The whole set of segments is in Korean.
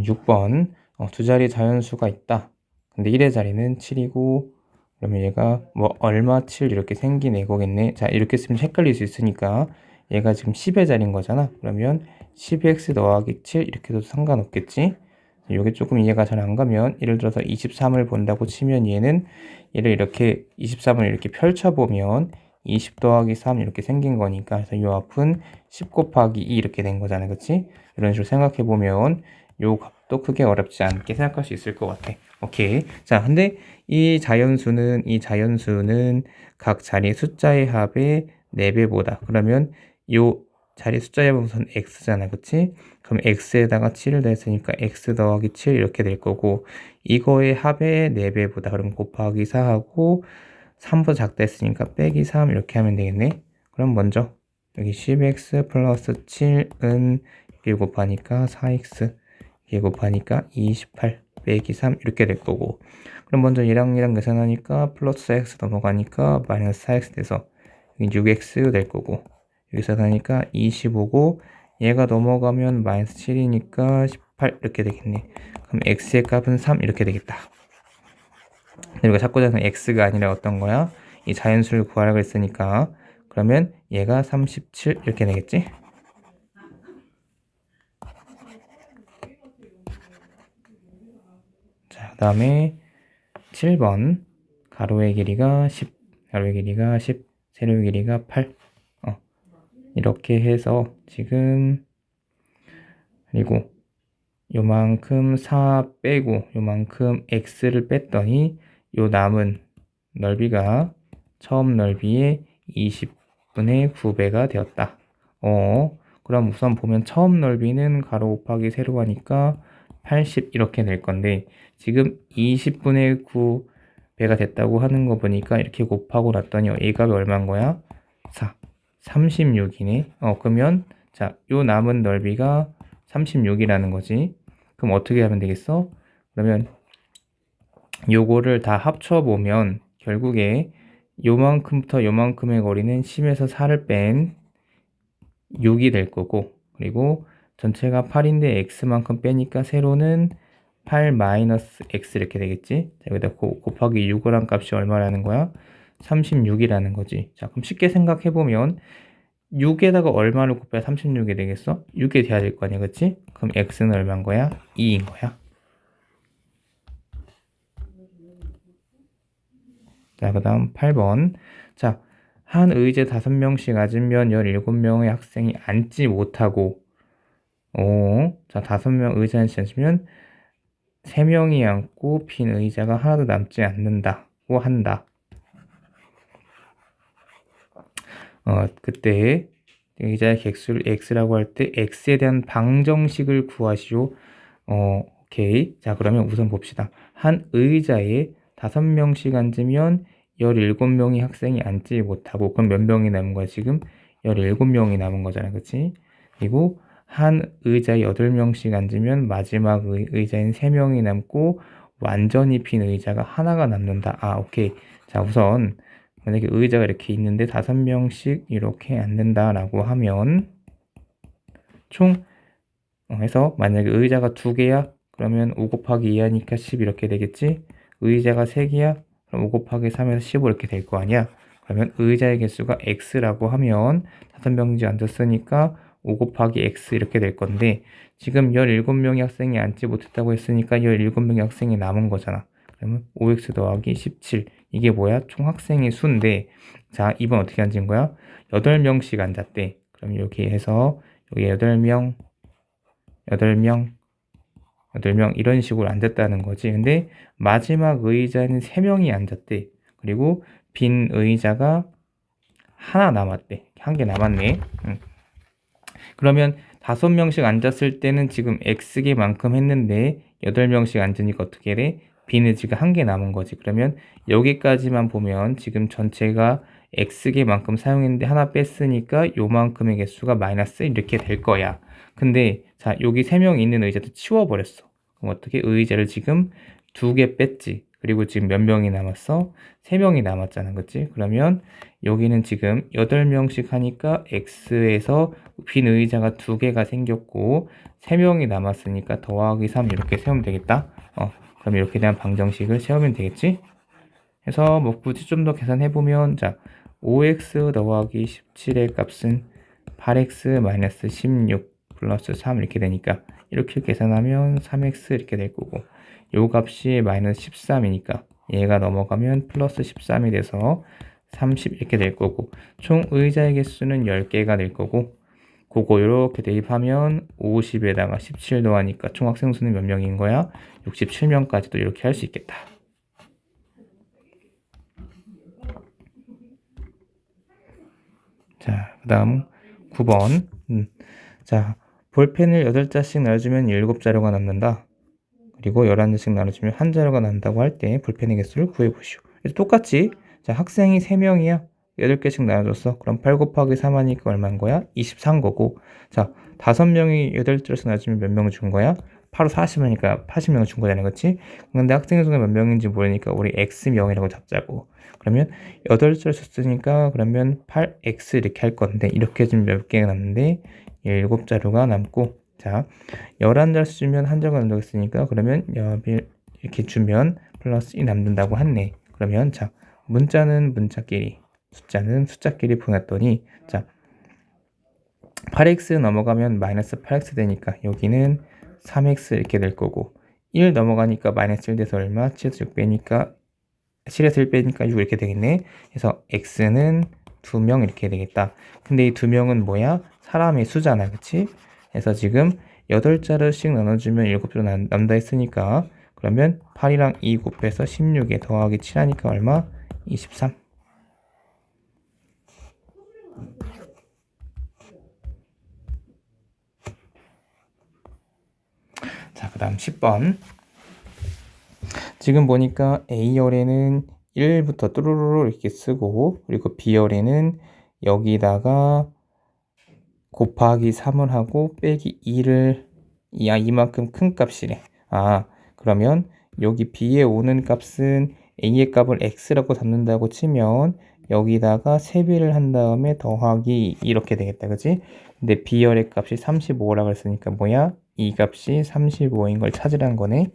6번 두 자리 자연수가 있다. 근데 1의 자리는 7이고 그러면 얘가 뭐 얼마 7 이렇게 생긴 애거겠네. 자, 이렇게 쓰면 헷갈릴 수 있으니까 얘가 지금 10의 자리인 거잖아. 그러면 10x 더하기 7 이렇게 해도 상관없겠지. 이게 조금 이해가 잘 안 가면 예를 들어서 23을 본다고 치면 얘는 얘를 이렇게 23을 이렇게 펼쳐보면 20 더하기 3 이렇게 생긴 거니까 그래서 이 앞은 10 곱하기 2 이렇게 된 거잖아. 그치? 이런 식으로 생각해보면 요 값도 크게 어렵지 않게 생각할 수 있을 것 같아. 오케이. 자, 근데 이 자연수는 각 자리 숫자의 합의 4배보다. 그러면 요 자리 숫자의 합은 우선 x잖아. 그치? 그럼 x에다가 7을 더했으니까 x 더하기 7 이렇게 될 거고, 이거의 합의 4배보다. 그럼 곱하기 4하고 3보다 작다 했으니까 빼기 3 이렇게 하면 되겠네. 그럼 먼저 여기 10x 플러스 7은 1 곱하니까 4x, 1 곱하니까 28 빼기 3 이렇게 될 거고, 그럼 먼저 얘랑 계산하니까 플러스 x 넘어가니까 마이너스 4x 돼서 6x 될 거고, 여기서 하니까 25고 얘가 넘어가면 마이너스 7이니까 18 이렇게 되겠네. 그럼 x의 값은 3 이렇게 되겠다. 우리가 찾고자 하는 x가 아니라 어떤 거야? 이 자연수를 구하라고 했으니까 그러면 얘가 37 이렇게 되겠지? 자, 그 다음에 7번 가로의 길이가 10, 가로의 길이가 10, 세로의 길이가 8. 이렇게 해서 지금 그리고 요만큼 4 빼고 요만큼 x를 뺐더니 요 남은 넓이가 처음 넓이의 20분의 9배가 되었다. 그럼 우선 보면 처음 넓이는 가로 곱하기 세로 하니까 80 이렇게 될 건데 지금 20분의 9배가 됐다고 하는 거 보니까 이렇게 곱하고 났더니 이 값이 얼마인 거야? 4, 36이네. 그러면 자, 요 남은 넓이가 36이라는 거지. 그럼 어떻게 하면 되겠어? 그러면 요거를 다 합쳐보면 결국에 요만큼부터 요만큼의 거리는 10에서 4를 뺀 6이 될 거고, 그리고 전체가 8인데 x만큼 빼니까 세로는 8 마이너스 x 이렇게 되겠지. 자, 여기다 곱하기 6을 한 값이 얼마라는 거야? 36이라는 거지. 자, 그럼 쉽게 생각해보면 6에다가 얼마를 곱해야 36이 되겠어? 6이 돼야 될 거 아니야, 그치? 그럼 x는 얼마인 거야? 2인 거야. 자, 그 다음 8번. 자, 한 의제 5명씩 앉으면 17명의 학생이 앉지 못하고, 자, 5명 의자에 앉으면 3명이 앉고 빈 의자가 하나도 남지 않는다고 한다. 그때 의자의 객수를 x라고 할 때 x에 대한 방정식을 구하시오. 오케이. 자, 그러면 우선 봅시다. 한 의자에 5명씩 앉으면 17명의 학생이 앉지 못하고, 그럼 몇 명이 남은 거야? 지금 17명이 남은 거잖아. 그치? 그리고 한 의자에 8명씩 앉으면 마지막 의자인 3명이 남고 완전히 빈 의자가 하나가 남는다. 오케이. 자, 우선 만약에 의자가 이렇게 있는데 5명씩 이렇게 앉는다라고 하면 총 해서 만약에 의자가 2개야? 그러면 5 곱하기 2 하니까 10 이렇게 되겠지? 의자가 3개야? 그럼 5 곱하기 3에서 15 이렇게 될 거 아니야? 그러면 의자의 개수가 x라고 하면 5명이 앉았으니까 5 곱하기 x 이렇게 될 건데 지금 17명의 학생이 앉지 못했다고 했으니까 17명의 학생이 남은 거잖아. 그러면 5x 더하기 17 이게 뭐야? 총 학생의 수인데 자, 이번 어떻게 앉은 거야? 8명씩 앉았대. 그럼 이렇게 해서 여기 8명 이런 식으로 앉았다는 거지. 근데 마지막 의자는 3명이 앉았대. 그리고 빈 의자가 하나 남았대. 한 개 남았네. 그러면 5명씩 앉았을 때는 지금 x개만큼 했는데 8명씩 앉으니까 어떻게 돼? 빈 의자가 한 개 남은 거지. 그러면 여기까지만 보면 지금 전체가 x개만큼 사용했는데 하나 뺐으니까 요만큼의 개수가 마이너스 이렇게 될 거야. 근데 자, 여기 3명 있는 의자도 치워버렸어. 그럼 어떻게? 의자를 지금 2개 뺐지. 그리고 지금 몇 명이 남았어? 3명이 남았잖아. 그치? 그러면 여기는 지금 8명씩 하니까 x에서 빈 의자가 2개가 생겼고 3명이 남았으니까 더하기 3 이렇게 세우면 되겠다. 그럼 이렇게 대한 방정식을 세우면 되겠지? 그래서 뭐 굳이 좀 더 계산해보면 자 5x 더하기 17의 값은 8x 16 플러스 3 이렇게 되니까 이렇게 계산하면 3x 이렇게 될 거고 요 값이 마이너스 13이니까 얘가 넘어가면 플러스 13이 돼서 30 이렇게 될 거고 총 의자의 개수는 10개가 될 거고 그거 이렇게 대입하면 50에다가 17 더하니까 총 학생 수는 몇 명인 거야? 67명까지도 이렇게 할 수 있겠다. 자, 그 다음 9번. 자, 볼펜을 8자씩 나눠주면 7자료가 남는다. 그리고 11자씩 나눠주면 1자료가 남는다고 할 때 볼펜의 개수를 구해보시오. 똑같이 자, 학생이 3명이야. 8개씩 나눠줬어. 그럼 8 곱하기 3 하니까 얼마인 거야? 23 거고. 자, 5명이 8자료씩 나눠주면 몇 명을 준 거야? 8로 40이니까 80명을 준 거잖아. 그치? 근데 학생의 수가 몇 명인지 모르니까 우리 X명이라고 잡자고. 그러면 8자를 줬으니까 그러면 8x 이렇게 할 건데 이렇게 해주면 몇 개가 남는데 7자료가 남고 자 11자를 주면 1자료가 남는다고 했으니까 그러면 이렇게 주면 플러스 1 남는다고 했네. 그러면 자 문자는 문자끼리 숫자는 숫자끼리 보냈더니 자 8x 넘어가면 마이너스 8x 되니까 여기는 3x 이렇게 될 거고 1 넘어가니까 마이너스 1 돼서 얼마? 7에서 6 빼니까 7에서 1 빼니까 6 이렇게 되겠네. 그래서 x는 2명 이렇게 되겠다. 근데 이 2명은 뭐야? 사람의 수잖아. 그치? 그래서 지금 8자루씩 나눠주면 7자루 남다 했으니까 그러면 8이랑 2 곱해서 16에 더하기 7 하니까 얼마? 23. 자, 그 다음 10번. 지금 보니까 A열에는 1부터 뚜루루루 이렇게 쓰고 그리고 B열에는 여기다가 곱하기 3을 하고 빼기 2를 이만큼 큰 값이래. 그러면 여기 B에 오는 값은 A의 값을 X라고 잡는다고 치면 여기다가 세배를 한 다음에 더하기 이렇게 되겠다. 그치? 근데 B열의 값이 35라고 했으니까 뭐야? 이 값이 35인 걸 찾으라는 거네.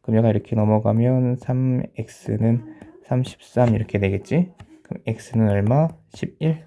그럼 얘가 이렇게 넘어가면 3x는 33 이렇게 되겠지? 그럼 x는 얼마? 11.